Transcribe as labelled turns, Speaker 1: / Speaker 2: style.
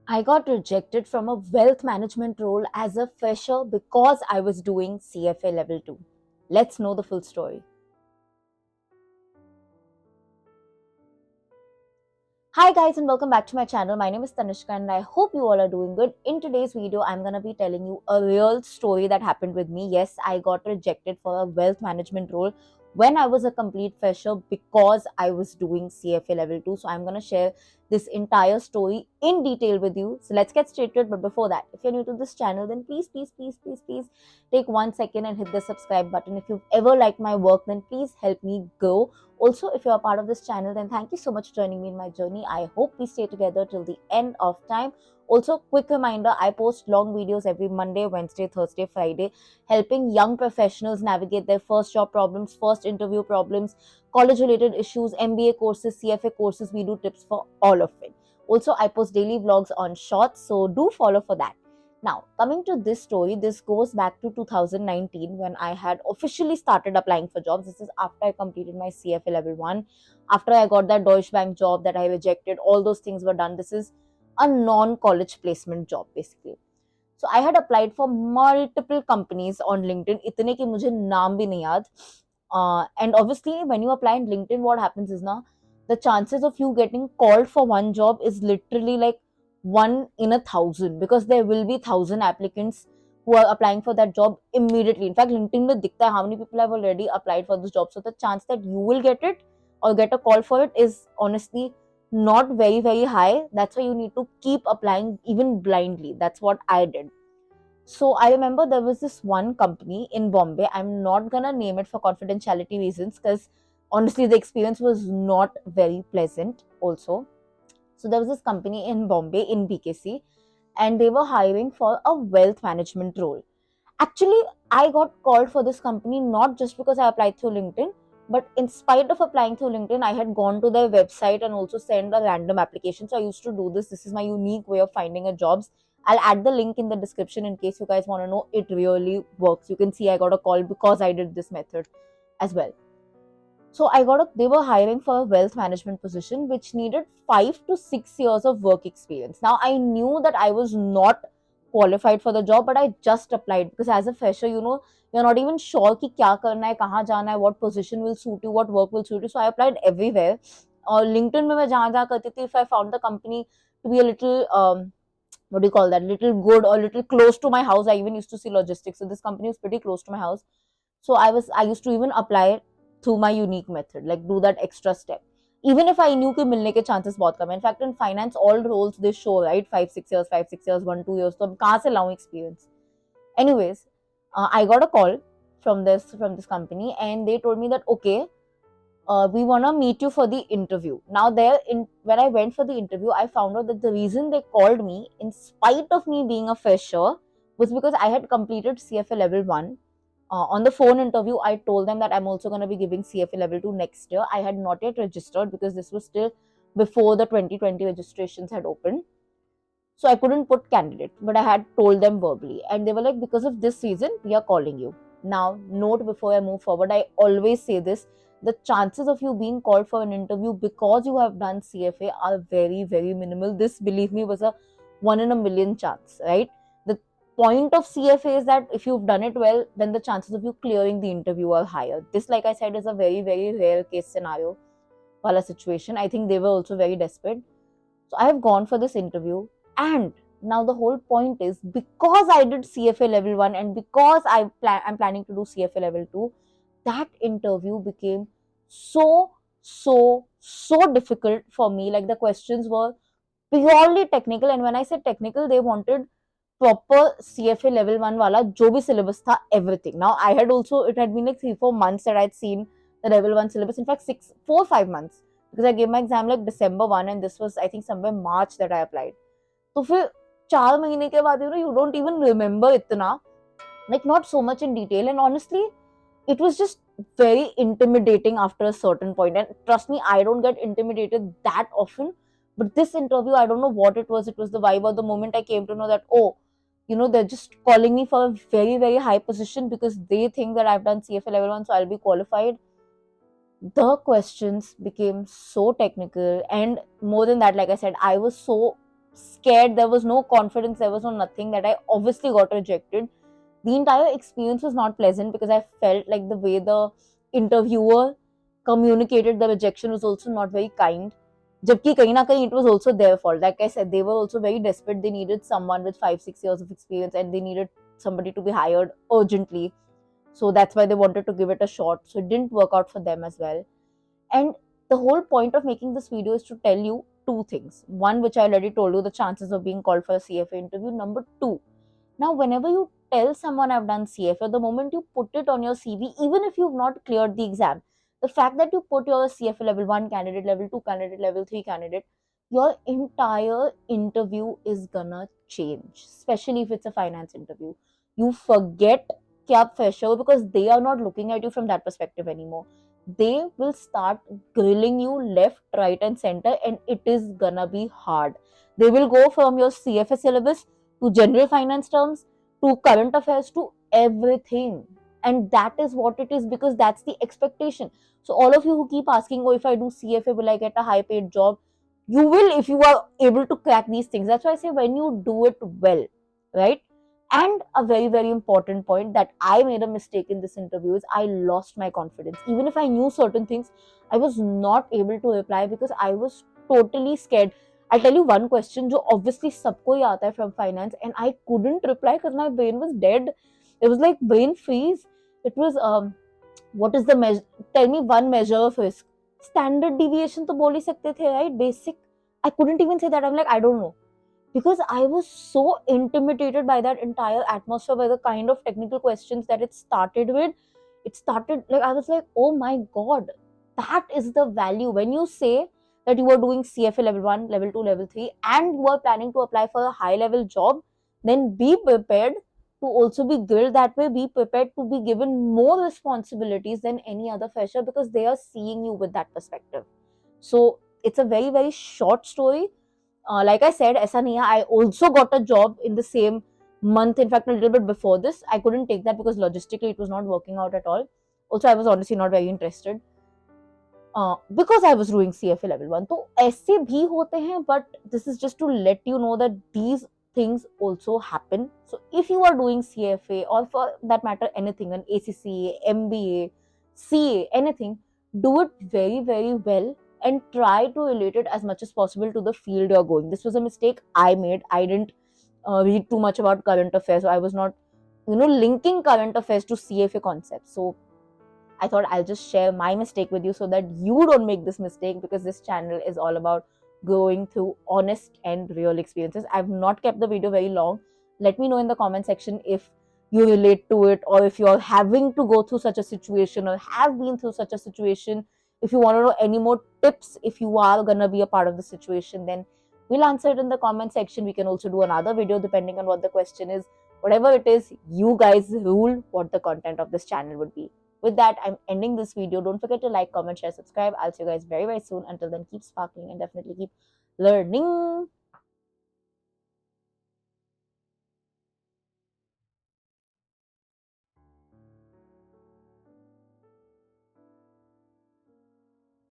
Speaker 1: I got rejected from a wealth management role as a fresher because I was doing CFA level 2. Let's know the full story. Hi guys and welcome back to my channel. My name is Tanishka and I hope you all are doing good. In today's video, I'm going to be telling you a real story that happened with me. Yes, I got rejected for a wealth management role when I was a complete fresher because I was doing CFA level 2. So I'm going to share this entire story in detail with you. So let's get straight to it. But before that, if you're new to this channel, then please take 1 second and hit the subscribe button. If you've ever liked my work, then please help me grow. Also, if you're a part of this channel, then thank you so much for joining me in my journey. I hope we stay together till the end of time. Also, quick reminder, I post long videos every Monday, Wednesday, Thursday, Friday, helping young professionals navigate their first job problems, first interview problems, college related issues, MBA courses, CFA courses. We do tips for all of it. Also, I post daily vlogs on shorts, so do follow for that. Now, coming to this story, this goes back to 2019 when I had officially started applying for jobs. This is after I completed my CFA level 1, after I got that Deutsche Bank job that I rejected, all those things were done. This is a non college placement job basically. So I had applied for multiple companies on LinkedIn. इतने कि मुझे नाम भी नहीं याद. And obviously, when you apply in LinkedIn, what happens is now the chances of you getting called for one job is literally like 1 in 1,000 because there will be 1,000 applicants who are applying for that job immediately. In fact, LinkedIn में दिखता है how many people have already applied for this job. So the chance that you will get it or get a call for it is honestly not very high. That's why you need to keep applying even blindly. That's what I did. So I remember there was this one company in Bombay. I'm not gonna name it for confidentiality reasons because honestly the experience was not very pleasant also. So there was this company in Bombay in BKC and they were hiring for a wealth management role. Actually, I got called for this company not just because I applied through LinkedIn, but in spite of applying through LinkedIn, I had gone to their website and also sent a random application. So I used to do this. This is my unique way of finding a jobs. I'll add the link in the description in case you guys want to know. It really works. You can see I got a call because I did this method as well. So they were hiring for a wealth management position which needed 5 to 6 years of work experience. Now I knew that I was not qualified for the job, but I just applied because as a fresher, you're not even sure कि क्या करना है, कहाँ जाना है, what position will suit you, what work will suit you. So I applied everywhere. और LinkedIn में मैं जहाँ जहाँ करती थी, if I found the company to be a little what do you call that, little good or little close to my house, I even used to see logistics. So this company was pretty close to my house. So I used to even apply through my unique method, like do that extra step. Even if I knew कि मिलने के chances बहुत कम है. In fact, in finance, all roles they show, right? 5 6 years, 5 6 years, 1 2 years. तो अब कहाँ से लाऊं experience? Anyways, I got a call from this company, and they told me that okay, we want to meet you for the interview. Now, when I went for the interview, I found out that the reason they called me, in spite of me being a fresher, was because I had completed CFA level 1. On the phone interview, I told them that I'm also going to be giving CFA level 2 next year. I had not yet registered because this was still before the 2020 registrations had opened. So I couldn't put candidate, but I had told them verbally. And they were like, because of this reason, we are calling you. Now, note before I move forward, I always say this: the chances of you being called for an interview because you have done CFA are very minimal. This, believe me, was a 1 in 1 million chance, right? The point of CFA is that if you've done it well, then the chances of you clearing the interview are higher. This, like I said, is a very rare case scenario wala situation. I think they were also very desperate. So I have gone for this interview, and now the whole point is because I did CFA level 1 and because I'm planning to do CFA level 2, that interview became so difficult for me. Like the questions were purely technical, and when I say technical, they wanted proper CFA level 1 wala jo bhi syllabus tha, everything. Now I had also, it had been like 3 4 months that I'd seen the level 1 syllabus. In fact, 4 5 months, because I gave my exam like December 1 and this was I think somewhere March that I applied. तो फिर 4 महीने के बाद you don't even remember इतना, like not so much in detail, and honestly it was just very intimidating after a certain point. And trust me, I don't get intimidated that often, but this interview, I don't know what it was. It was the vibe, or the moment I came to know that, oh, they're just calling me for a very high position because they think that I've done CFA level 1, so I'll be qualified. The questions became so technical, and more than that, like I said, I was so scared, there was no confidence, there was no nothing, that I obviously got rejected. The entire experience was not pleasant because I felt like the way the interviewer communicated the rejection was also not very kind. Jabki kahin na kahin it was also their fault. Like I said, they were also very desperate. They needed someone with 5-6 years of experience and they needed somebody to be hired urgently. So that's why they wanted to give it a shot. So it didn't work out for them as well. And the whole point of making this video is to tell you two things. One, which I already told you, the chances of being called for a CFA interview. Number two, now whenever you tell someone I've done CFA, the moment you put it on your CV, even if you've not cleared the exam, the fact that you put your CFA level 1 candidate, level 2 candidate, level 3 candidate, your entire interview is gonna change, especially if it's a finance interview. You forget kya fresher, because they are not looking at you from that perspective anymore. They will start grilling you left, right, and center, and it is gonna be hard. They will go from your CFA syllabus to general finance terms to current affairs to everything. And that is what it is, because that's the expectation. So all of you who keep asking, oh, if I do CFA, will I get a high paid job? You will, if you are able to crack these things. That's why I say, when you do it well, right? And a very, very important point that I made a mistake in this interview is I lost my confidence. Even if I knew certain things, I was not able to reply because I was totally scared. I'll tell you one question, जो obviously सबको ही आता है from finance, and I couldn't reply because my brain was dead. It was like brain freeze. It was what is the measure? Tell me one measure of risk. Standard deviation तो बोल ही सकते थे, right? Basic. I couldn't even say that. I'm like, I don't know, because I was so intimidated by that entire atmosphere, by the kind of technical questions that it started with. It started like, I was like, oh my god, that is the value. When you say that you are doing CFA level 1, level 2, level 3, and you are planning to apply for a high level job, then be prepared to also be grilled that way. Be prepared to be given more responsibilities than any other fresher, because they are seeing you with that perspective. So it's a very, very short story. Like I said, aisa nahi hai. I also got a job in the same month. In fact, a little bit before this. I couldn't take that because logistically it was not working out at all. Also, I was honestly not very interested because I was doing CFA level 1. तो ऐसे भी होते हैं, but this is just to let you know that these things also happen. So if you are doing CFA, or for that matter anything, an ACCA, MBA, CA, anything, do it very, very well and try to relate it as much as possible to the field you're going. This was a mistake I made. I didn't read too much about current affairs. So I was not, linking current affairs to CFA concepts. So I thought I'll just share my mistake with you so that you don't make this mistake, because this channel is all about going through honest and real experiences. I've not kept the video very long. Let me know in the comment section if you relate to it, or if you're having to go through such a situation or have been through such a situation. If you want to know any more tips, if you are going to be a part of the situation, then we'll answer it in the comment section. We can also do another video depending on what the question is. Whatever it is, you guys rule what the content of this channel would be. With that, I'm ending this video. Don't forget to like, comment, share, subscribe. I'll see you guys very, very soon. Until then, keep sparkling and definitely keep learning.